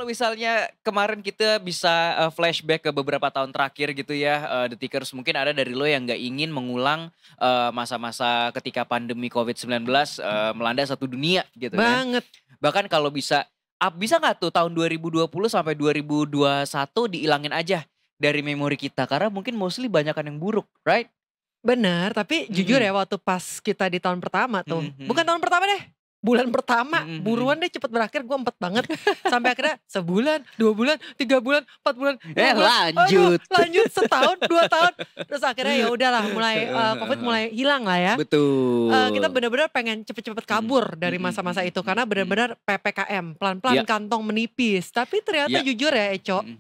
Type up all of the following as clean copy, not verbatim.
misalnya kemarin kita bisa, flashback ke beberapa tahun terakhir gitu ya, Detikers, mungkin ada dari lo yang nggak ingin mengulang, masa-masa ketika pandemi COVID-19, melanda satu dunia gitu kan. Banget. Bahkan kalau bisa nggak tuh tahun 2020 sampai 2021 dihilangin aja dari memori kita, karena mungkin mostly banyakan yang buruk, right? Bener, tapi jujur Mhm, ya waktu pas kita di tahun pertama tuh, mhm bukan mhm, tahun pertama deh, bulan pertama, mhm mhm. buruan deh cepet berakhir, gue empet banget. Sampai akhirnya sebulan, 2 bulan, 3 bulan, 4 bulan, 5 bulan, aduh Lanjut. lanjut setahun, 2 tahun. Terus akhirnya ya udahlah mulai, Heeh heeh Covid heeh. mulai hilang lah ya. Kita Betul. bener-bener pengen cepet-cepet Mhm, kabur dari mhm masa-masa mhm itu mhm karena mhm. bener-bener PPKM, pelan-pelan Iya kantong menipis. Tapi ternyata iya, jujur ya Eco, mhm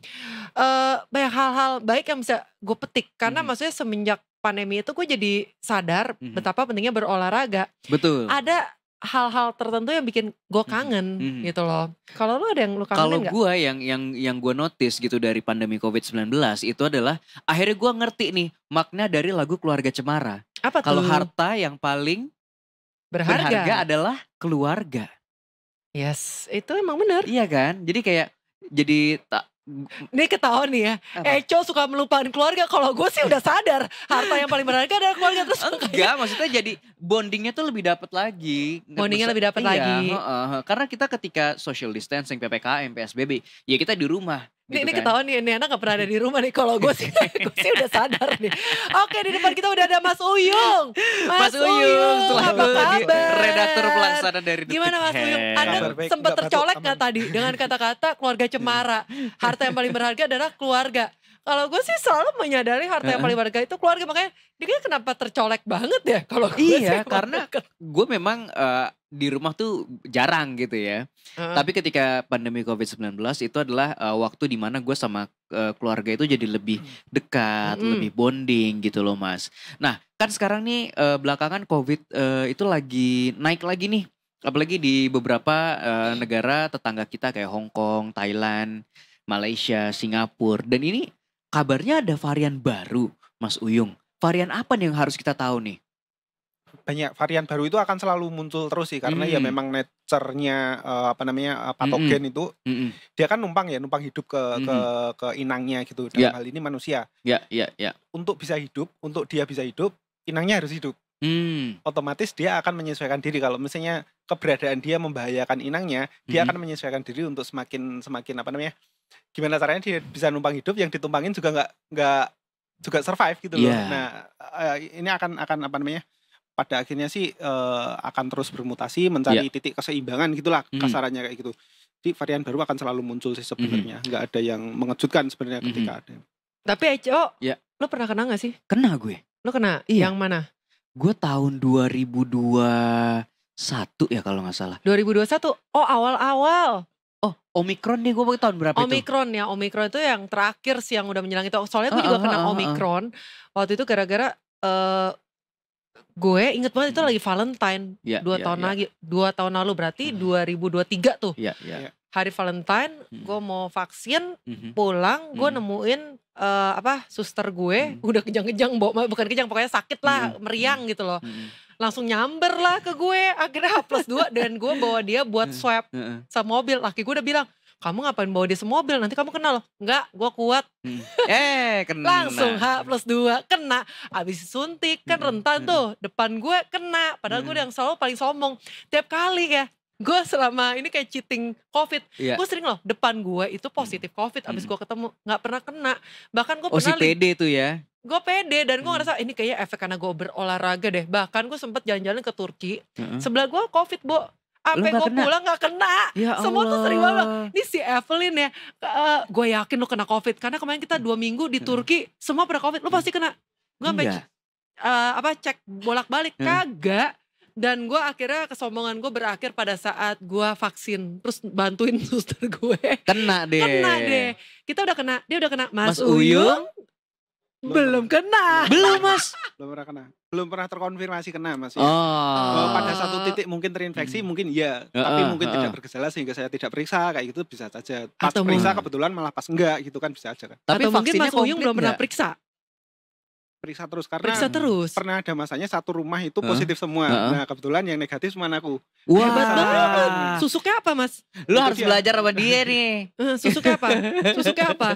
banyak hal-hal baik yang bisa gue petik. Karena mhm maksudnya semenjak pandemi itu gue jadi sadar mhm. betapa pentingnya berolahraga. Betul, Ada hal-hal tertentu yang bikin gue mhm kangen mhm. gitu loh. Kalau lu ada yang lu Kalau kangenin nggak? gua yang gua notice gitu dari pandemi COVID-19 itu adalah akhirnya gua ngerti nih makna dari lagu Keluarga Cemara. Apa Kalau tuh? harta yang paling berharga Berharga. adalah keluarga. Yes, itu emang bener. Iya kan? Jadi kayak jadi tak Ini ketahuan nih ya, apa? Eco suka melupakan keluarga. Kalau gue sih udah sadar harta yang paling berharga adalah keluarga. Terus makanya Enggak, maksudnya jadi bondingnya tuh lebih dapat lagi. bondingnya lebih dapat Iya, lagi. heeh, heeh. Karena kita ketika social distancing, PPKM, PSBB, ya kita di rumah gitu Ini kan. ketahuan nih, ini anak gak pernah ada di rumah nih. Kalau gue sih, gue sih udah sadar nih. Oke, di depan kita udah ada Mas Uyung. Mas Mas Uyung Uyung, apa selaku redaktur kabar? pelaksana dari Detik Gimana Mas Uyung? Hair. Anda Kabar baik, sempat nggak batuk, tercolek aman. gak tadi dengan kata-kata keluarga cemara? Harta yang paling berharga adalah keluarga. Kalau gue sih selalu menyadari harta yang Heeh. paling berharga itu keluarga. Makanya dia kayaknya kenapa tercolek banget ya? Kalau gue sih Iya, emang karena deket. gue memang di rumah tuh jarang gitu ya. Heeh. Tapi ketika pandemi COVID-19 itu adalah waktu dimana gue sama keluarga itu jadi lebih dekat, Mm-mm. lebih bonding gitu loh Mas. Nah kan sekarang nih belakangan COVID itu lagi naik lagi nih. Apalagi di beberapa negara tetangga kita kayak Hong Kong, Thailand, Malaysia, Singapura. Dan ini kabarnya ada varian baru Mas Uyung. Varian apa nih yang harus kita tahu nih? Banyak varian baru itu akan selalu muncul terus sih karena ya Hmm, memang nature-nya mhm, patogen itu mhm, dia kan numpang hidup ke mhm. inangnya gitu dalam Ya, hal ini manusia. ya, ya, ya. Untuk dia bisa hidup, inangnya harus hidup. Hmm, Otomatis dia akan menyesuaikan diri kalau misalnya keberadaan dia membahayakan inangnya, dia mhm. akan menyesuaikan diri untuk semakin semakin gimana caranya dia bisa numpang hidup yang ditumpangin juga nggak juga survive gitu loh. Iya, Nah, ini akan pada akhirnya sih akan terus bermutasi iya, mencari titik keseimbangan gitulah mhm, kasarannya kayak gitu. Jadi varian baru akan selalu muncul sih mhm, sebenarnya. Nggak ada yang mengejutkan sebenarnya mhm. ketika ada. Tapi Eco, Ya, lu pernah kena gak sih? kena gue. Lu kena Iya, yang mana? gue tahun 2021 ya kalau nggak salah. 2021. Oh, awal-awal. Oh, Omikron nih gue tahun berapa itu? Omikron ya, Omikron itu yang terakhir sih yang udah menjelang itu. Soalnya gue juga Heeh, kena heeh, heeh. Omikron. Waktu itu gara-gara gue inget banget itu Mhm. lagi Valentine. Iya, 2 iya, tahun iya. lagi, 2 tahun lalu berarti Heeh. 2023 tuh. Iya, iya. Iya. Hari Valentine Mhm, gue mau vaksin, mhm, pulang gue mhm, nemuin suster gue mhm, udah kejang-kejang, bukan kejang pokoknya sakit lah, mhm, meriang gitu loh. mhm, Langsung nyamber lah ke gue, akhirnya H+2 dan gue bawa dia buat mhm, swab heeh, semobil. Laki gue udah bilang, "Kamu ngapain bawa dia semobil? Nanti kamu kena loh." "Enggak, gue kuat." mhm. Langsung Kena. H+2 kena. Abis suntik kan Mhm, rentan heeh, tuh, depan gue kena. Padahal gue heeh. yang selalu paling sombong. Tiap kali ya, gue selama ini kayak cheating COVID, Iya, gue sering loh depan gue itu mhm, positif COVID. Abis mhm. gue ketemu nggak pernah kena. Bahkan gue Oh si pernah pede tuh ya? gue pede dan gue Mhm, ngerasa ini kayaknya efek karena gue berolahraga deh. Bahkan gue sempet jalan-jalan ke Turki, heeh. sebelah gue COVID, Bo. Lu Sampai nggak gue kena? pulang nggak kena. Ya Semua tuh sering banget bilang, Allah. ini si Evelyn ya, gue yakin lu kena COVID. Karena kemarin kita 2 minggu di Heeh, Turki, semua pada COVID, lu heeh. pasti kena. Gue sampai Enggak? cek bolak-balik, Heeh. kagak. Dan gue akhirnya kesombongan gue berakhir pada saat gue vaksin. Terus bantuin suster gue. Kena Kena deh. deh. Kita udah kena, dia udah kena. Mas Mas Uyung? Uyung belum kena. Belum Mas. Belum pernah kena. Belum pernah terkonfirmasi kena Mas ya. Pada satu Oh. titik mungkin terinfeksi, mungkin iya, tapi Heeh, mungkin heeh. tidak bergejala sehingga saya tidak periksa kayak gitu bisa saja. Pas Atau periksa mungkin kebetulan malah pas enggak gitu kan bisa aja kan. tapi Atau mungkin vaksinnya Mas Uyung komplit belum pernah nggak? periksa. periksa terus karena Periksa terus. pernah ada masanya satu rumah itu Heeh. positif semua. Heeh. Nah kebetulan yang negatif cuma aku. Hebat Wah. banget. Susuknya apa Mas? Lu Itu harus dia. belajar sama dia nih. Susuknya apa? Susuknya apa?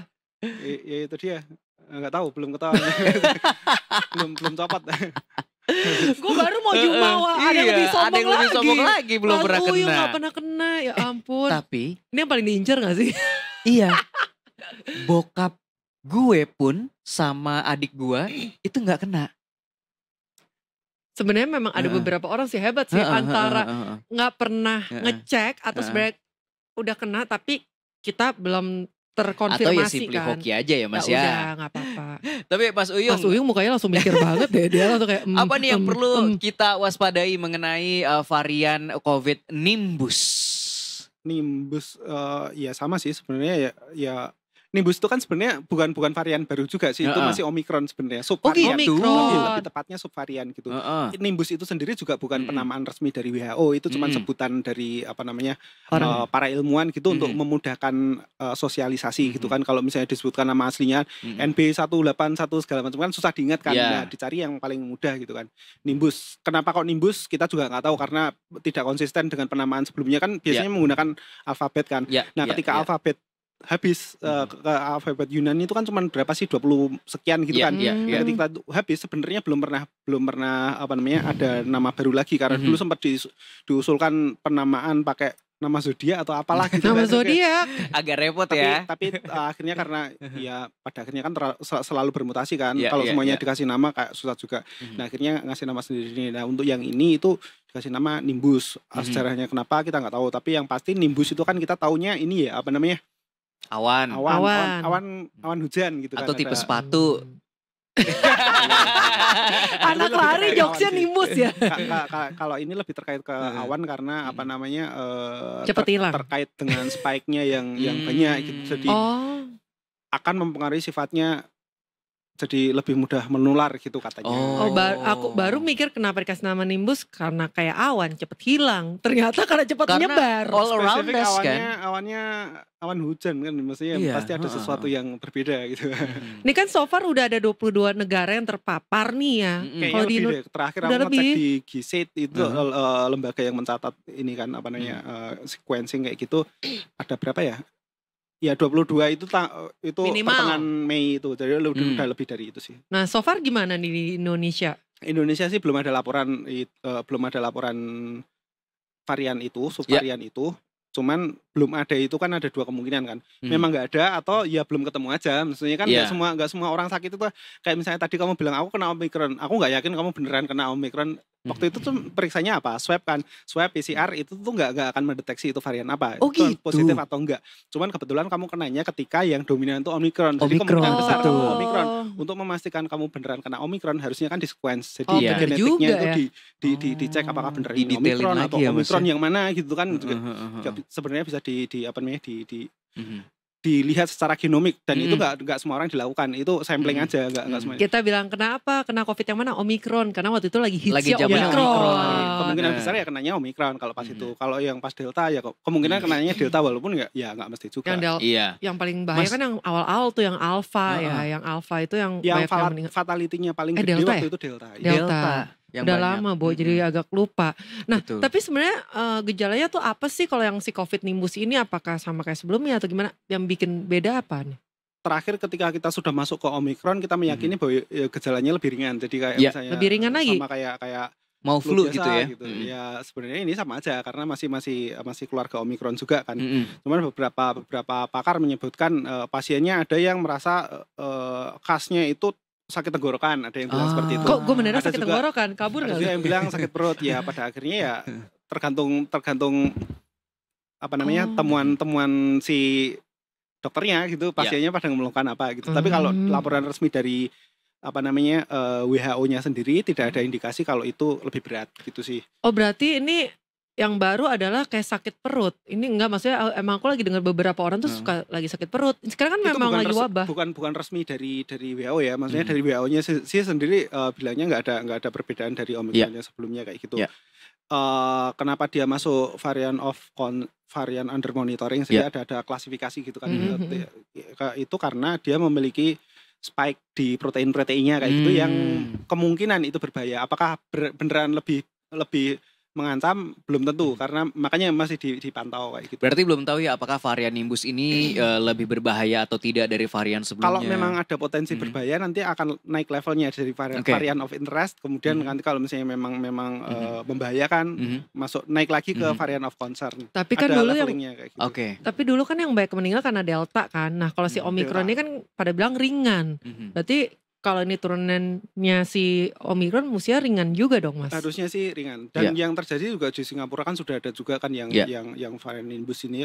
Ya itu dia. Nggak tahu, belum ketahuan. belum copot. Gue baru mau jumawa, ada yang lebih sombong ada yang lebih lagi. sombong lagi belum Mas pernah Uyung kena. gak pernah kena, ya ampun. Tapi Ini yang paling diincer gak sih? iya, bokap gue pun sama adik gue itu nggak kena. Sebenarnya memang ada Heeh. beberapa orang sih hebat sih, antara nggak pernah Heeh. ngecek atau Heeh. sebenarnya udah kena tapi kita belum Atau ya terkonfirmasi simply kan. hoki aja ya Mas Ya ya. udah nggak apa-apa. Tapi Mas Uyung, Mas Uyung mukanya langsung mikir banget deh, dia langsung kayak apa nih yang perlu kita waspadai mengenai varian COVID Nimbus? Nimbus ya sama sih sebenarnya ya Nimbus itu kan sebenarnya bukan varian baru juga sih, itu Heeh. masih Omicron sebenarnya, Oh subvarian. gitu. Lebih tepatnya subvarian gitu. Heeh. Nimbus itu sendiri juga bukan Mm-mm. penamaan resmi dari WHO, itu cuma Mm-mm. sebutan dari apa namanya Orang. para ilmuwan gitu untuk Mm-mm. memudahkan sosialisasi gitu Mm-mm. kan. Kalau misalnya disebutkan nama aslinya Mm-mm. NB181 segala macam kan susah diingat kan. Iya. Nah, dicari yang paling mudah gitu kan. Nimbus. Kenapa kok Nimbus? Kita juga nggak tahu karena tidak konsisten dengan penamaan sebelumnya kan biasanya menggunakan alfabet kan. Ya, Nah, ya, ketika ya. alfabet habis ke alfabet Yunani itu kan cuma berapa sih 20 sekian gitu Iya, kan. iya, iya. Ketika itu habis sebenarnya belum pernah apa namanya ada nama baru lagi karena Mhm. dulu sempat diusulkan penamaan pakai nama zodiak atau apalah gitu Nama kan. zodiak. agak repot Tapi ya. akhirnya karena ya pada akhirnya kan selalu bermutasi kan. Iya, Kalau iya, semuanya iya. dikasih nama kayak susah juga. Mhm. Nah, akhirnya ngasih nama sendiri. Nah, untuk yang ini itu dikasih nama Nimbus. Mhm. Sejarahnya kenapa kita nggak tahu, tapi yang pasti Nimbus itu kan kita taunya ini ya apa namanya? Awan. Awan hujan gitu Atau kan. tipe ada. sepatu. Anak Itu lebih lari terkait jokesnya awan sih. Nimbus ya. Kalau ini lebih terkait ke awan karena apa namanya Cepet hilang. terkait dengan spike-nya yang banyak gitu. Jadi Oh, akan mempengaruhi sifatnya jadi lebih mudah menular gitu katanya. Oh. aku baru mikir kenapa dikasih nama Nimbus karena kayak awan cepet hilang. Ternyata karena cepet Karena menyebar. all around Spesifik us kan. awannya awan hujan kan, maksudnya Iya, pasti ada sesuatu yang berbeda gitu. Ini kan so far udah ada 22 negara yang terpapar nih ya. Mm-mm. Kayaknya Kalau di lebih deh. Terakhir udah aku ngecek lebih. di GSAID itu lembaga yang mencatat ini kan apa namanya sequencing kayak gitu, ada berapa ya? Ya 22 itu Minimal. pertengahan Mei itu, jadi udah lebih dari itu sih. Nah, so far gimana nih di Indonesia? Indonesia sih belum ada laporan varian itu, subvarian itu. Cuman belum ada itu kan ada dua kemungkinan kan. Memang nggak ada atau ya belum ketemu aja. Maksudnya kan nggak semua orang sakit itu kayak misalnya tadi kamu bilang aku kena Omicron. Aku nggak yakin kamu beneran kena Omicron. Waktu itu tuh periksanya apa? Swab kan. Swab PCR itu tuh nggak akan mendeteksi itu varian apa. Oh, itu gitu. positif atau enggak. Cuman kebetulan kamu kenanya ketika yang dominan itu Omicron. Jadi Omicron. kemungkinan besar kamu Betul. Omicron. Untuk memastikan kamu beneran kena Omicron harusnya kan di sequence. Jadi Oh, bener genetiknya juga itu ya. dicek apakah bener ini Didetailin Omicron lagi atau ya, Mas, Omicron ya? yang mana gitu kan. Sebenarnya bisa di apa namanya dilihat secara genomik dan itu nggak semua orang dilakukan, itu sampling aja nggak semuanya. Kita bilang kenapa kena COVID yang mana? Omicron, karena waktu itu lagi Lagi hitsnya zamannya Omicron. Omicron. Kemungkinan Nah. besar ya kenanya Omicron kalau pas itu. Kalau yang pas Delta ya kemungkinan kenanya Delta walaupun nggak mesti juga. Yang Iya. yang paling bahaya Mas- kan yang awal-awal tuh yang alpha ya, yang alpha itu yang yang banyak yang meninggal. fatality-nya paling gede Delta waktu ya? itu Delta. Delta. yang Udah banyak. lama Bo, jadi agak lupa. Nah, Betul. tapi sebenarnya gejalanya tuh apa sih kalau yang si COVID Nimbus ini? Apakah sama kayak sebelumnya atau gimana? Yang bikin beda apa nih? Terakhir ketika kita sudah masuk ke Omicron kita meyakini bahwa gejalanya lebih ringan. Jadi kayak Ya, misalnya lebih ringan lagi? sama kayak Mau flu biasa gitu ya. Ya sebenarnya ini sama aja karena masih keluarga Omicron juga kan. Cuman beberapa pakar menyebutkan pasiennya ada yang merasa khasnya itu sakit tenggorokan, ada yang bilang seperti itu. Kok gue beneran Ada sakit juga- tenggorokan? Kabur Ada gak? juga yang bilang sakit perut. Ya pada akhirnya ya tergantung apa namanya temuan si dokternya gitu, pasiennya pada mengeluhkan apa gitu. Tapi kalau laporan resmi dari apa namanya WHO-nya sendiri tidak ada indikasi kalau itu lebih berat gitu sih. Oh berarti ini yang baru adalah kayak sakit perut. Ini enggak, maksudnya emang aku lagi dengar beberapa orang tuh suka lagi sakit perut. Sekarang kan Itu memang bukan lagi wabah. bukan resmi dari WHO ya. Maksudnya dari WHO-nya sih sendiri bilangnya nggak ada perbedaan dari Omicron yang sebelumnya kayak gitu. Kenapa dia masuk varian under monitoring sih ada klasifikasi gitu kan. Itu karena dia memiliki spike di protein-proteinnya kayak gitu yang kemungkinan itu berbahaya. Apakah beneran lebih mengancam, belum tentu, karena makanya masih dipantau kayak gitu. Berarti belum tahu ya apakah varian Nimbus ini lebih berbahaya atau tidak dari varian sebelumnya. Kalau memang ada potensi berbahaya, nanti akan naik levelnya dari varian of interest, kemudian nanti kalau misalnya memang membahayakan, masuk naik lagi ke varian of concern. Tapi kan ada dulu kayak gitu. Tapi dulu kan yang banyak meninggal karena Delta kan. Nah kalau si Omicron ini kan pada bilang ringan. Berarti kalau ini turunannya si Omicron mestinya ringan juga dong, Mas. Harusnya sih ringan. Dan yang terjadi juga di Singapura kan sudah ada juga kan yang varian Nimbus ini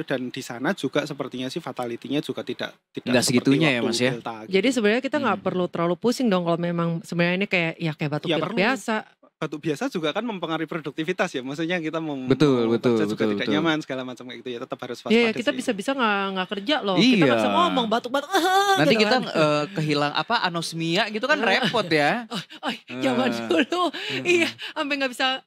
dan di sana juga sepertinya sih fatality-nya juga tidak segitunya ya, Mas ya. Delta, gitu. Jadi sebenarnya kita nggak perlu terlalu pusing dong kalau memang sebenarnya ini kayak batuk pilek biasa. Batuk biasa juga kan mempengaruhi produktivitas ya, maksudnya kita betul, juga tidak nyaman segala macam kayak gitu ya, tetap harus waspada. Iya, kita bisa nggak kerja loh, kita nggak bisa ngomong batuk-batuk. Nanti gitu kita kan. kehilang anosmia gitu kan repot ya. Zaman dulu, iya, sampai nggak bisa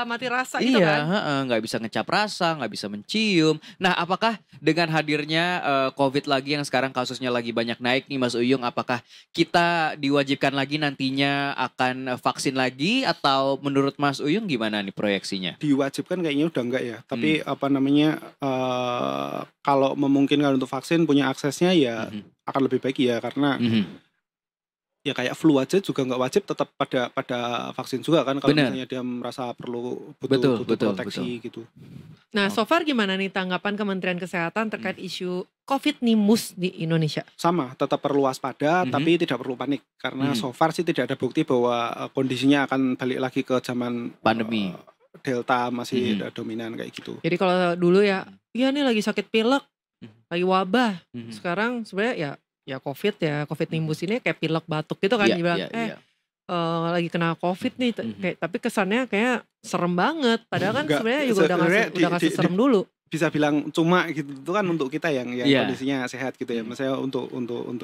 mati rasa gitu kan. Iya, nggak bisa ngecap rasa, nggak bisa mencium. Nah, apakah dengan hadirnya COVID lagi yang sekarang kasusnya lagi banyak naik nih Mas Uyung, apakah kita diwajibkan lagi nantinya akan vaksin lagi? Atau menurut Mas Uyung gimana nih proyeksinya? Diwajibkan kayaknya udah enggak ya. Tapi kalau memungkinkan untuk vaksin punya aksesnya ya akan lebih baik ya, karena ya kayak flu aja juga nggak wajib, tetap pada vaksin juga kan kalau misalnya dia merasa butuh proteksi gitu. Nah, so far gimana nih tanggapan Kementerian Kesehatan terkait isu COVID Nimbus di Indonesia? Sama, tetap perlu waspada tapi tidak perlu panik, karena so far sih tidak ada bukti bahwa kondisinya akan balik lagi ke zaman pandemi. Delta masih dominan kayak gitu. Jadi kalau dulu ya nih lagi sakit pilek, lagi wabah. Sekarang sebenarnya ya COVID Nimbus ini kayak pilek batuk gitu kan, dibilang lagi kena COVID nih, tapi kesannya kayak serem banget. Padahal kan sebenarnya juga udah nggak serem dulu. Bisa bilang cuma gitu itu kan untuk kita yang kondisinya sehat gitu ya. Maksudnya untuk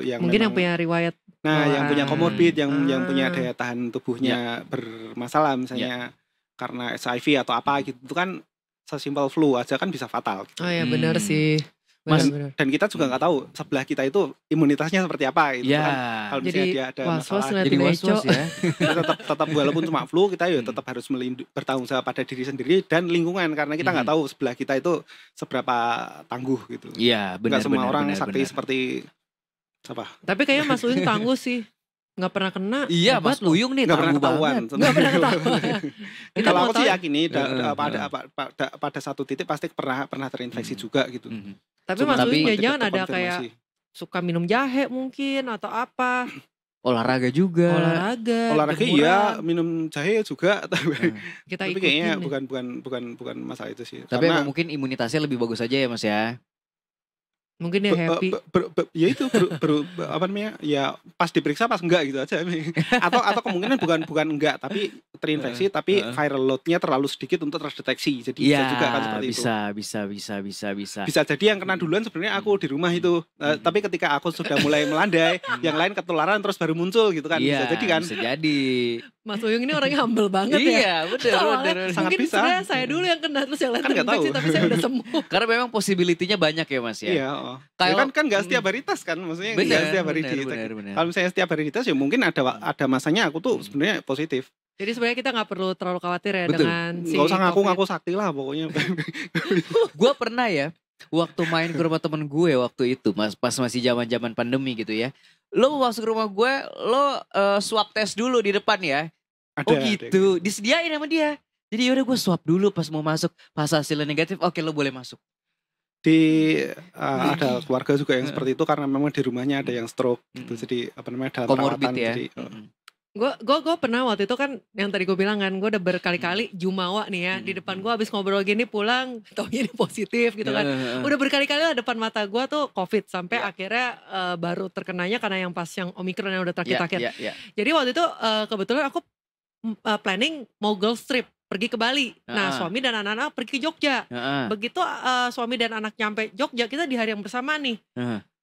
yang mungkin yang punya riwayat. Nah, yang punya komorbid, yang punya daya tahan tubuhnya bermasalah misalnya karena HIV atau apa gitu, itu kan sesimpel flu aja kan bisa fatal gitu. Oh ya benar sih. Benar. Dan kita juga nggak tahu sebelah kita itu imunitasnya seperti apa gitu kan. Kalau misalnya dia ada masalah, jadi was-was ya. tetap walaupun cuma flu, kita tetap harus bertanggung jawab pada diri sendiri dan lingkungan, karena kita nggak tahu sebelah kita itu seberapa tangguh gitu. Iya, benar. Nggak semua orang sakti seperti apa. Tapi kayaknya Mas Uyung tangguh sih. Nggak pernah kena. Iya, Mas Uyung nih nggak pernah ketahuan. Nggak pernah ketahuan. Kalau aku sih yakin nih pada satu titik pasti pernah terinfeksi juga gitu. Tapi Mas Uyung jangan ada kayak suka minum jahe mungkin atau apa. Olahraga juga. Olahraga iya, minum jahe juga. Tapi kayaknya bukan masalah itu sih. Tapi emang mungkin imunitasnya lebih bagus aja ya Mas ya. Mungkin dia happy. Ya itu apa namanya? Ya pas diperiksa pas enggak gitu aja. Atau kemungkinan bukan enggak tapi terinfeksi tapi viral load-nya terlalu sedikit untuk terdeteksi. Jadi bisa juga kan seperti itu. Bisa. Bisa jadi yang kena duluan sebenarnya aku di rumah itu. Tapi ketika aku sudah mulai melandai, yang lain ketularan terus baru muncul gitu kan. Bisa jadi kan? Bisa jadi. Mas Uyung ini orangnya humble banget ya. Iya, benar. Sangat mungkin bisa. Mungkin saya dulu yang kena terus yang lain terinfeksi tapi saya udah sembuh. Karena memang possibility-nya banyak ya Mas ya. Iya. Kan nggak setiap hari tes kan, maksudnya nggak setiap hari benar. Kalau misalnya setiap hari tes ya mungkin ada masanya aku tuh sebenarnya positif. Jadi sebenarnya kita nggak perlu terlalu khawatir ya dengan si nggak usah ngaku sakti lah pokoknya. Gue pernah ya waktu main ke rumah temen gue waktu itu pas masih zaman pandemi gitu ya. Lo masuk ke rumah gue, lo swab tes dulu di depan ya. Gitu, disediain sama dia. Jadi yaudah gue swab dulu pas mau masuk, pas hasilnya negatif, oke lo boleh masuk. Ada keluarga juga yang seperti itu karena memang di rumahnya ada yang stroke gitu, jadi apa namanya dalam comorbid perawatan. Ya. Jadi gue pernah waktu itu kan yang tadi gue bilang kan, gue udah berkali-kali jumawa nih ya di depan gue habis ngobrol gini pulang, taunya ini positif gitu kan. Udah berkali-kali lah depan mata gue tuh COVID sampai akhirnya baru terkenanya karena yang pas yang Omicron yang udah terakhir-terakhir. Jadi waktu itu kebetulan aku planning mau girls trip pergi ke Bali. Nah suami dan anak-anak pergi ke Jogja. Begitu suami dan anak nyampe Jogja, kita di hari yang bersama nih.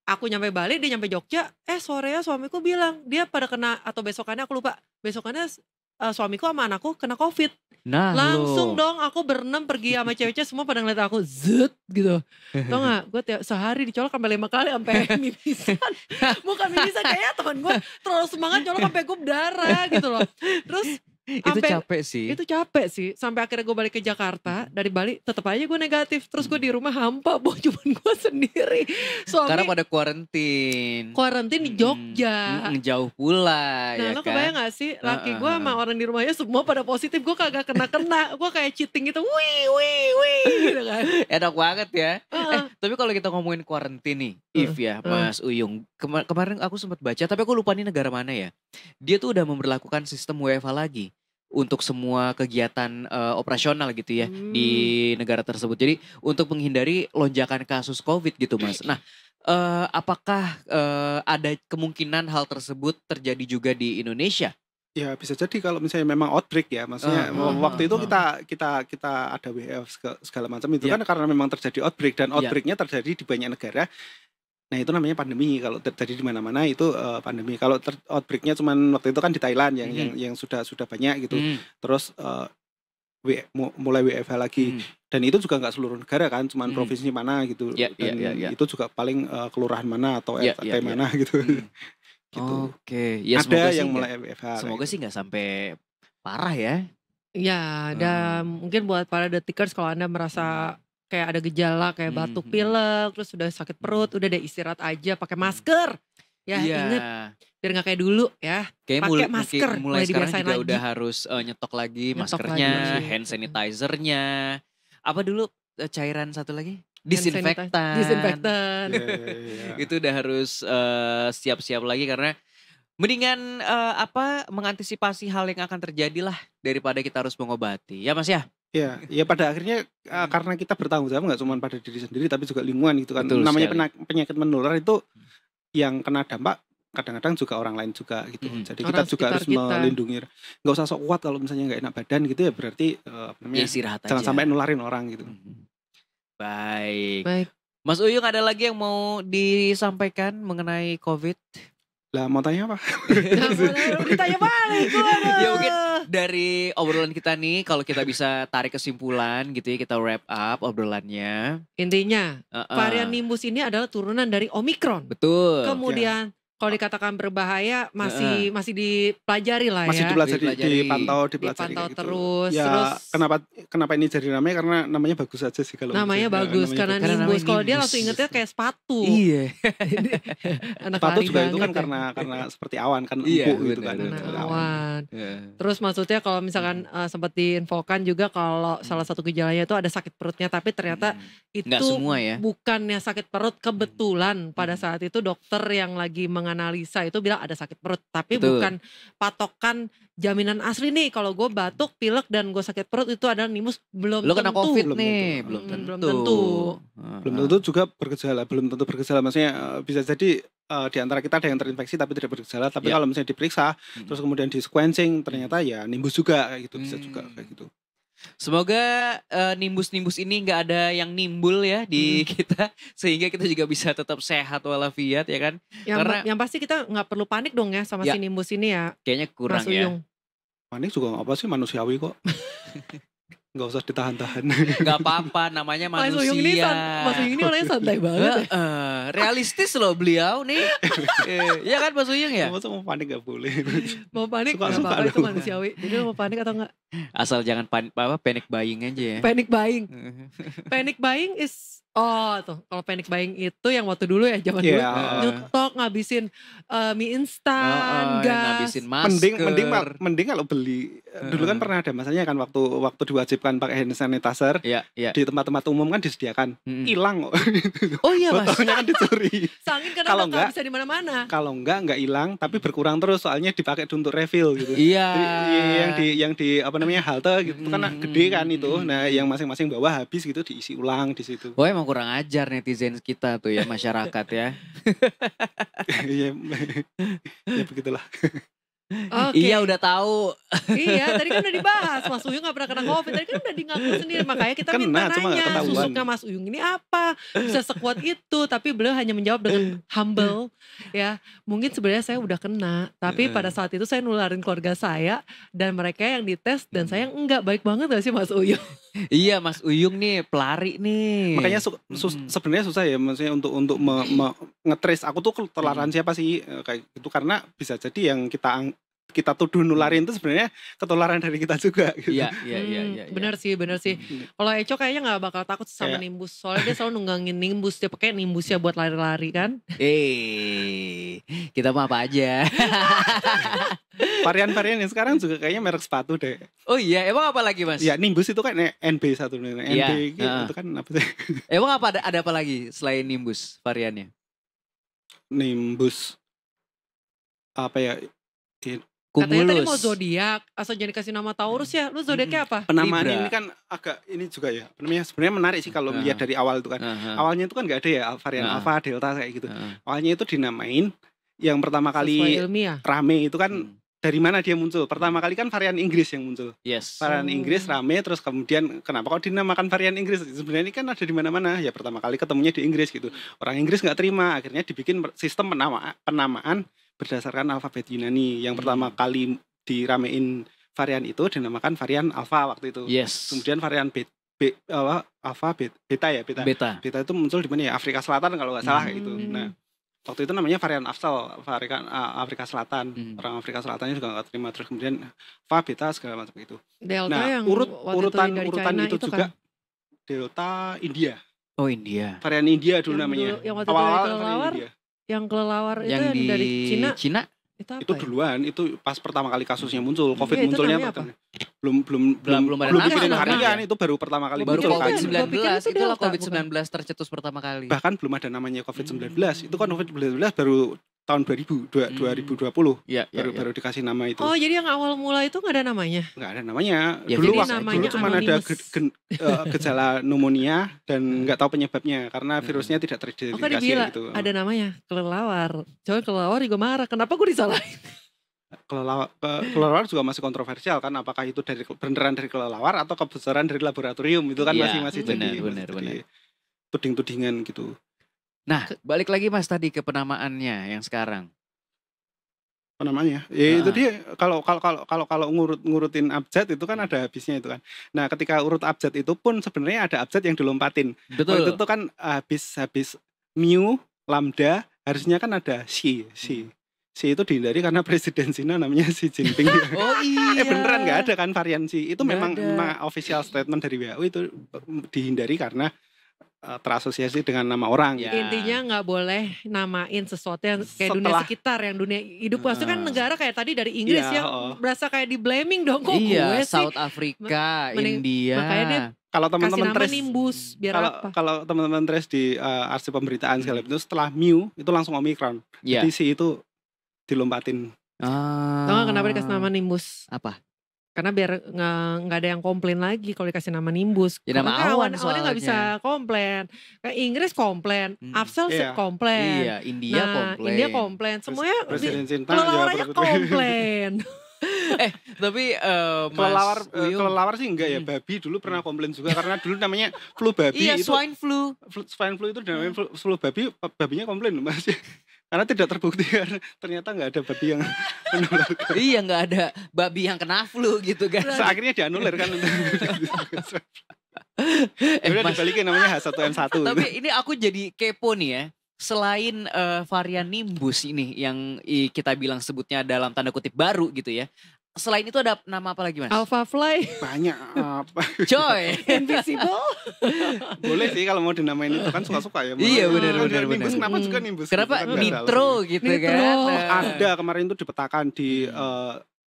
Aku nyampe Bali, dia nyampe Jogja. Sorenya suamiku bilang dia pada kena, atau besokannya aku lupa. Besokannya suamiku sama anakku kena COVID. Nah Langsung lo. dong aku berenam pergi sama cewek-cewek semua pada ngeliat aku zut gitu. Tau gak gue sehari dicolok sampai 5 kali sampai mimisan. Bukan mimisan kayaknya teman gue terlalu semangat colok sampai gue berdarah gitu loh. Terus Itu sampai capek sih. itu capek sih. Sampai akhirnya gue balik ke Jakarta. Dari Bali tetap aja gue negatif. Terus gue di rumah hampa cuman gue sendiri. Karena Suami pada kuarantin. kuarantin di Jogja. Jauh pula Nah ya lo kan. kebayang gak sih laki gue sama orang di rumahnya semua pada positif. Gue kagak kena-kena. Gue kayak cheating gitu. Wih gitu kan. Enak banget ya. Heeh. Tapi kalau kita ngomongin kuarantin nih, If ya, Mas Uyung. Kemarin aku sempat baca, tapi aku lupa nih negara mana ya. Dia tuh udah memberlakukan sistem WFH lagi untuk semua kegiatan operasional gitu ya di negara tersebut. Jadi untuk menghindari lonjakan kasus COVID gitu, Mas. Nah, apakah ada kemungkinan hal tersebut terjadi juga di Indonesia? Ya bisa jadi kalau misalnya memang outbreak ya, maksudnya waktu itu kita ada WFH segala macam itu kan karena memang terjadi outbreak dan outbreaknya terjadi di banyak negara. Nah itu namanya pandemi. Kalau terjadi di mana-mana itu pandemi. Kalau outbreaknya cuman waktu itu kan di Thailand yang sudah banyak gitu. Terus mulai WFH lagi. Dan itu juga nggak seluruh negara kan, cuman provinsi mana gitu. Dan itu juga paling kelurahan mana atau RT mana gitu. Gitu. Oke, ya ada yang mulai WFH. Semoga sih nggak sampai parah ya. Ya, dan mungkin buat para detikers kalau Anda merasa kayak ada gejala kayak batuk pilek, terus sudah sakit perut, udah deh istirahat aja, pakai masker. Ya, inget biar nggak kayak dulu ya. Pakai masker, mulai sekarang juga lagi. udah harus nyetok lagi maskernya, hand sanitizernya. Apa dulu cairan satu lagi? Disinfektan. Itu udah harus siap-siap lagi karena mendingan mengantisipasi hal yang akan terjadi lah daripada kita harus mengobati. Ya Mas ya? Ya pada akhirnya karena kita bertanggung jawab nggak cuma pada diri sendiri tapi juga lingkungan gitu kan. Betul namanya penyakit menular itu yang kena dampak kadang-kadang juga orang lain juga gitu. Jadi kita juga harus melindungi. Nggak usah sok kuat kalau misalnya nggak enak badan gitu ya berarti istirahat jangan aja. sampai nularin orang gitu. Baik. Mas Uyung ada lagi yang mau disampaikan mengenai COVID? Lah mau tanya apa? Ditanya balik. Ya mungkin dari obrolan kita nih kalau kita bisa tarik kesimpulan gitu ya, kita wrap up obrolannya. Intinya varian Nimbus ini adalah turunan dari Omicron. Betul. Kemudian kalau dikatakan berbahaya masih dipelajari lah masih ya. dipantau gitu. terus. Ya Terus kenapa ini jadi namanya karena namanya bagus aja sih kalau namanya bagus karena Nimbus. Kalau dia langsung ingetnya kayak sepatu. Iya. Sepatu juga itu kan karena seperti awan kan empuk gitu kan. Awan. Terus maksudnya kalau misalkan sempat diinfokan juga kalau salah satu gejalanya itu ada sakit perutnya tapi ternyata itu semua ya. Bukannya sakit perut, kebetulan pada saat itu dokter yang lagi menganalisa itu bilang ada sakit perut, tapi bukan patokan jaminan asli nih kalau gue batuk, pilek dan gue sakit perut itu adalah Nimbus. Belum tentu. Lo kena COVID nih, belum tentu. Belum tentu juga bergejala, belum tentu bergejala. Maksudnya bisa jadi di antara kita ada yang terinfeksi tapi tidak bergejala, tapi kalau misalnya diperiksa terus kemudian di sequencing ternyata ya Nimbus juga kayak gitu, bisa juga kayak gitu. Semoga nimbus-nimbus ini gak ada yang nimbul ya di kita. Sehingga kita juga bisa tetap sehat walafiat ya kan. Yang pasti kita gak perlu panik dong ya sama si nimbus ini ya. Kayaknya kurang Mas Uyung. Panik juga gak apa sih, manusiawi kok. Gak usah ditahan-tahan. Gak apa-apa, namanya manusia. Mas Uyung ini orangnya santai banget. Realistis loh beliau nih. Iya kan Mas Uyung ya? Masa mau panik gak boleh. Mau panik gak apa-apa, itu manusiawi. Jadi lo mau panik atau enggak? Asal jangan panic buying aja ya. Panic buying. Panic buying is kalau panic buying itu yang waktu dulu ya zaman dulu nyetok ngabisin mie instan, gas. Ngabisin masker. Mending kalau beli. Dulu kan pernah ada masanya kan waktu diwajibkan pakai hand sanitizer di tempat-tempat umum kan disediakan. Hilang kok. Oh iya Mas. Botolnya kan dicuri. Saking karena kalau enggak bisa di mana-mana. Kalau enggak hilang tapi berkurang terus soalnya dipakai untuk refill gitu. Iya. Yang di apa namanya halte gitu kan gede kan itu. Nah, yang masing-masing bawah habis gitu diisi ulang di situ. Oh emang kurang ajar netizen kita tuh ya, masyarakat ya. Ya begitulah. Oke. Iya udah tahu. Iya, tadi kan udah dibahas. Mas Uyung gak pernah kena COVID. Tadi kan udah ngaku sendiri. Makanya kita minta Kena, cuma nggak nanya. ketahuan. Susuknya Mas Uyung ini apa? Bisa sekuat itu. Tapi beliau hanya menjawab dengan humble. Ya, mungkin sebenarnya saya udah kena. Tapi pada saat itu saya nularin keluarga saya. Dan mereka yang dites. Dan saya yang enggak. Baik banget gak sih Mas Uyung? Iya Mas Uyung nih pelari nih. Makanya sebenarnya susah ya maksudnya untuk nge-trace aku tuh ketularan siapa sih kayak gitu, karena bisa jadi yang kita tuduh nularin itu sebenarnya ketularan dari kita juga gitu. Iya. Bener sih. Kalau Eco kayaknya gak bakal takut sama nimbus. Soalnya dia selalu nunggangin nimbus. Dia pakai nimbusnya buat lari-lari kan. Kita mah apa aja. Varian-varian yang sekarang juga kayaknya merek sepatu deh. Oh iya, emang apa lagi Mas? Ya Nimbus itu kan NB1. NB itu kan apa sih? Emang ada apa lagi selain Nimbus variannya? Nimbus apa ya? Katanya tadi Cumulus. mau zodiak, asal jangan dikasih nama Taurus ya. Lu zodiaknya apa? Penamaan Libra. ini kan agak ini juga ya. Sebenarnya menarik sih kalau lihat dari awal itu kan. Awalnya itu kan nggak ada ya varian alpha, delta kayak gitu. Awalnya itu dinamain yang pertama kali Sesuai ilmiah. rame itu kan dari mana dia muncul? Pertama kali kan varian Inggris yang muncul. Yes. Varian Inggris rame, terus kemudian kenapa kok dinamakan varian Inggris? Sebenarnya ini kan ada di mana-mana. Ya pertama kali ketemunya di Inggris gitu. Orang Inggris nggak terima, akhirnya dibikin sistem penamaan berdasarkan alfabet Yunani. Yang pertama kali diramein varian itu dinamakan varian alfa waktu itu. Yes. Kemudian varian beta ya, beta. Beta itu muncul di mana ya? Afrika Selatan kalau nggak salah kayak gitu. Nah, waktu itu namanya varian Afsal, Afrika Selatan. Orang Afrika Selatannya juga nggak terima, terus kemudian alfa, beta segala macam itu. Delta Nah, yang urutan China itu juga kan? Delta India. Oh India. Varian India dulu Yang namanya. dulu- yang waktu itu dari Awal-awal kelelawar, varian India. Yang kelelawar itu Yang yang di dari Cina. Itu Apa Itu ya? duluan, itu pas pertama kali kasusnya muncul. Covid Iya, itu munculnya namanya apa? Belum ada dibikin nama. harian, itu baru pertama kali baru muncul kan. COVID-19. Gua pikir itu Itulah Delta, COVID-19 tercetus pertama kali. Bahkan belum ada namanya COVID-19. Itu kan COVID-19 baru tahun 2020 Iya. baru dikasih nama itu. Oh jadi yang awal mula itu gak ada namanya? Nggak ada namanya. Ya, Dulu virus waktu namanya dulu cuma ada anonymous. gejala pneumonia dan nggak tahu penyebabnya karena virusnya tidak Oh kan teridentifikasi dibilang gitu. ada namanya kelelawar. Coba kelelawar juga marah. Kenapa gue disalahin? Kelelawar juga masih kontroversial kan, apakah itu beneran dari kelelawar atau kebesaran dari laboratorium, itu kan Iya, masih benar. jadi tuding-tudingan gitu. Nah, balik lagi Mas tadi ke penamaannya yang sekarang. Apa namanya? Itu dia kalau ngurutin abjad itu kan ada habisnya itu kan. Nah, ketika urut abjad itu pun sebenarnya ada abjad yang dilompatin. Betul. Itu tuh kan habis mu, lambda, harusnya kan ada si. Si itu dihindari karena presiden Cina namanya Xi Jinping. Oh iya. Beneran nggak ada kan varian si. Itu Nggak memang ada. official statement dari WHO, itu dihindari karena terasosiasi dengan nama orang. Ya. Intinya gak boleh namain sesuatu yang kayak dunia Setelah- sekitar, yang dunia hidup. Maksudnya kan negara kayak tadi dari Inggris Iya, yang berasa kayak di blaming dong. Kok gue Iya, sih? South Africa, Mending- India. makanya dia Kalau kasih teman-teman nama trace nimbus. Biar apa? kalau teman-teman trace di arsip pemberitaan segala itu setelah mu itu langsung omikron. Iya. Jadi si itu dilompatin. Tau gak kenapa dikasih nama nimbus? Apa? Karena biar nggak ada yang komplain lagi kalau dikasih nama nimbus. Ya, nama Karena awan awalnya nggak bisa komplain. Kayak Inggris komplain, Afsel Iya. komplain. Iya, India komplain. India komplain. Semuanya Presiden Cinta kelelawar aja juga komplain. Tapi Mas Uyung, kelelawar sih enggak ya, babi dulu pernah komplain juga karena dulu namanya flu babi. iya, itu swine flu. swine flu itu namanya flu babi, babinya komplain Mas. Karena tidak terbukti kan, ternyata nggak ada babi yang menularkan. Iya, nggak ada babi yang kena flu gitu kan. Akhirnya dianulir kan. Udah Mas, dibalikin namanya H1N1. tapi ini aku jadi kepo nih ya. Selain varian Nimbus ini yang kita bilang sebutnya dalam tanda kutip baru gitu ya. Selain itu ada nama apa lagi Mas? Alpha Fly, Banyak apa? Coy. Invisible. Boleh sih kalau mau dinamain itu kan suka-suka ya. Iya, Mau- benar, benar, Nimbus, benar. kenapa juga Nimbus? Kenapa Gitu kan nggak Nitro salah sih. gitu Nitro. kan? Ada kemarin itu dipetakan di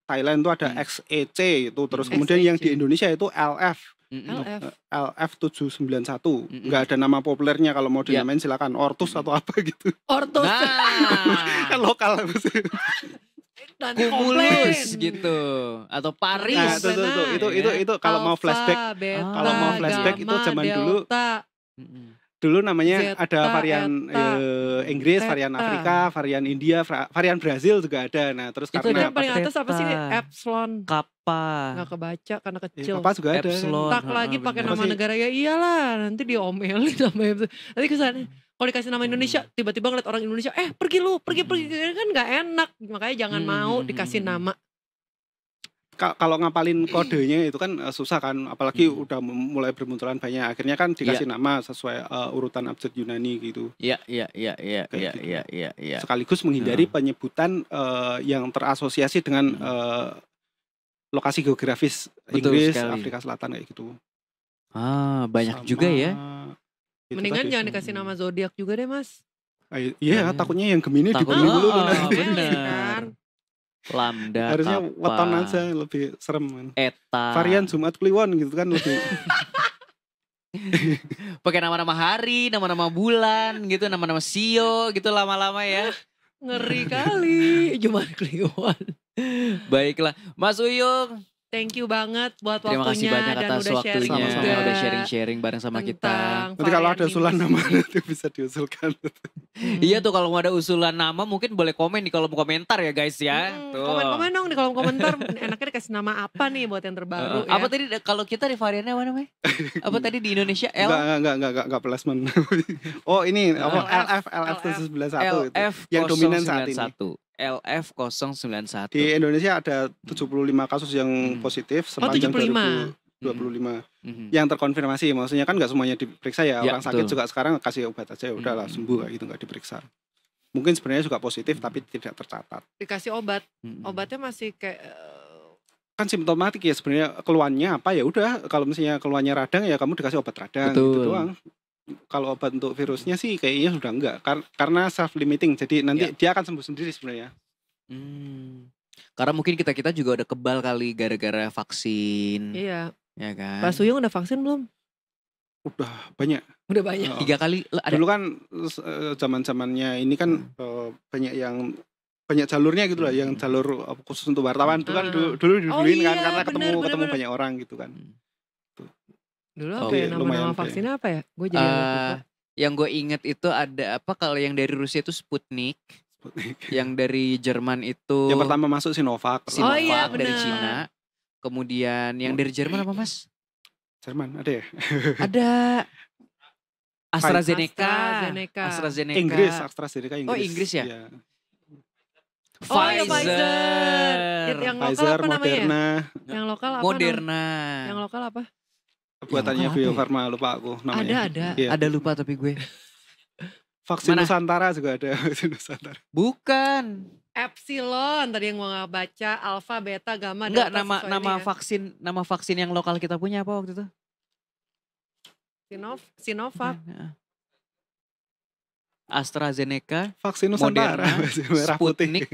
Thailand itu ada XEC itu, terus Hmm. kemudian yang di XEC. Indonesia itu LF. LF. LF791. Nggak ada nama populernya, kalau mau dinamain silakan Ortus atau apa gitu. Ortos. Kan Nah, lokal. Nanti Cumulus komplain. gitu atau Paris. Nah, itu kalau mau Alpha, flashback, Beta, kalau mau flashback itu Gamma, zaman dulu Delta. Mm-mm. Dulu namanya Zeta, ada varian Eta, Inggris, Theta. varian Afrika, varian India, varian Brazil juga ada. Nah, terus Itu Dan karena yang paling atas apa sih? Theta. Epsilon. Kappa. Nggak kebaca karena kecil. Papa juga ada. Epsilon. Tak lagi pakai bener. nama Apa sih? negara ya iyalah nanti diomelin sama nanti kesannya kalau dikasih nama Indonesia tiba-tiba ngeliat orang Indonesia pergi lu pergi kan nggak enak makanya jangan mau dikasih nama. Kalau ngapalin kodenya itu kan susah kan, apalagi udah mulai bermunculan banyak. Akhirnya kan dikasih nama sesuai urutan abjad Yunani gitu. Iya. Kayak gitu. Sekaligus menghindari penyebutan yang terasosiasi dengan lokasi geografis Betul Inggris, sekali. Afrika Selatan kayak gitu. Banyak Sama juga ya. itu Mendingan tadi jangan tuh. dikasih nama zodiak juga deh mas. Iya, takutnya yang Gemini Takutnya, dibeli dulu. bener. Kan? Lambda, Harusnya Kappa, weton aja lebih serem kan. Eta. Varian Jumat Kliwon gitu kan lebih. Pakai nama-nama hari, nama-nama bulan gitu, nama-nama sio gitu lama-lama ya. Ngeri kali. Cuma Kliwon. Baiklah, Mas Uyung. Thank you banget buat Terima kasih waktunya banyak dan atas udah sharing waktunya, juga udah sharing-sharing bareng sama kita. tentang Nanti kalau ada varian usulan di nama musik. nanti bisa diusulkan. Iya tuh kalau mau ada usulan nama mungkin boleh komen di kolom komentar ya guys ya. Tuh. Komen-komen dong di kolom komentar. Enaknya dikasih nama apa nih buat yang terbaru ya. Apa tadi kalau kita di variannya apa namanya? Apa tadi di Indonesia L? Enggak placement. Oh ini apa LF 791 itu. LF Yang dominan saat ini. LF 091. Di Indonesia ada 75 kasus yang positif sepanjang 75. 2025 yang terkonfirmasi. Maksudnya kan nggak semuanya diperiksa ya. Ya, Orang sakit betul. juga sekarang kasih obat aja ya udahlah sembuh kayak gitu, nggak diperiksa. Mungkin sebenarnya juga positif tapi tidak tercatat. Dikasih obat. Obatnya masih kayak Kan simptomatik ya sebenarnya, keluhannya apa ya udah, kalau misalnya keluhannya radang ya kamu dikasih obat radang gitu Betul. doang. Kalau obat untuk virusnya sih kayaknya sudah enggak karena self limiting, jadi nanti dia akan sembuh sendiri sebenarnya. Karena mungkin kita juga udah kebal kali gara-gara vaksin. iya. Ya kan? Pak Suyung udah vaksin belum? Udah banyak. Udah banyak. 3 kali ada. Dulu kan zaman-zamannya ini kan banyak jalurnya gitu lah, yang jalur khusus untuk wartawan itu kan dulu dibeliin kan iya, karena bener. ketemu banyak orang gitu kan. Dulu Oh, apa ya nama-nama lumayan vaksinnya apa ya? Gue jadi lupa. Yang gue inget itu ada apa, kalau yang dari Rusia itu Sputnik. Yang dari Jerman itu Yang pertama masuk Sinovac. Oh iya, dari benar. Cina. Kemudian yang dari Jerman apa mas? Jerman ada ya? Ada AstraZeneca. AstraZeneca. Inggris, AstraZeneca Inggris. Oh, Inggris ya? Iya. Oh iya Pfizer. Yang lokal Pfizer, apa namanya? Moderna, Yang lokal apa? Moderna. Yang lokal apa? buatannya Yang lokal Bio apa Farma, lupa aku namanya. Ada. Iya. Ada lupa tapi gue. Vaksin Mana? Nusantara juga ada. Vaksin Nusantara. Bukan. Epsilon tadi yang gue nggak baca, alpha, beta, gamma, Enggak, delta, sesuai ini ya. nama vaksin yang lokal kita punya apa waktu itu? Sinovac. AstraZeneca, Vaksin Nusantara, Moderna, vaksin merah putih. Sputnik,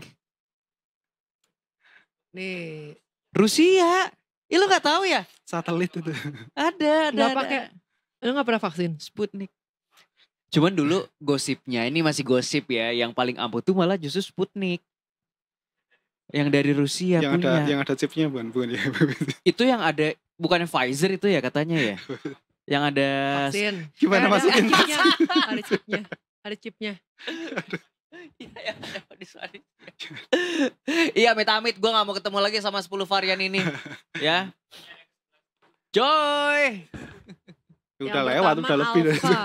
Nih, Rusia. Ih, lu nggak tahu ya? Satelit itu. Ada. nggak pakai. Lu nggak pernah vaksin? Sputnik. Cuman dulu gosipnya, ini masih gosip ya, yang paling ampuh tuh malah justru Sputnik. Yang dari Rusia yang punya. ada chipnya bukan ya. Itu yang ada, bukannya Pfizer itu ya katanya ya? Yang ada Vaksin. Gimana Ada masukin chipnya. Ada chipnya. Ada chipnya. Iya, amit-amit gue gak mau ketemu lagi sama 10 varian ini. Ya. Joy. Udah Yang lewat, pertama udah lebih dari Alpha,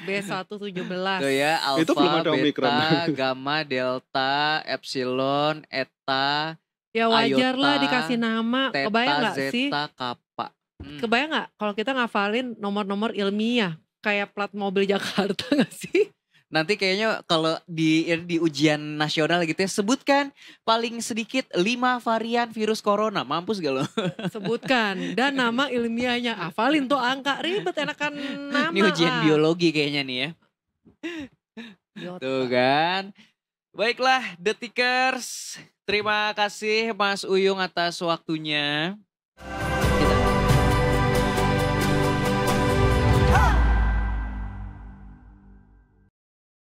B117. Tuh ya, Alpha, Itu belum ada Omicron. Beta, Gamma, Delta, Epsilon, Eta, Ya wajar Iota, lah dikasih nama. Theta, Kebayang gak sih? Zeta, Kappa. Kebayang gak kalau kita ngafalin nomor-nomor ilmiah. Kayak plat mobil Jakarta gak sih? Nanti kayaknya kalau di ujian nasional gitu ya, sebutkan paling sedikit 5 varian virus corona. Mampus gak lo? Sebutkan. Dan nama ilmiahnya. Hafalin tuh angka. Ribet enakan nama. Ini ujian biologi kayaknya nih ya. Biota. Tuh kan. Baiklah Detikers. Terima kasih Mas Uyung atas waktunya.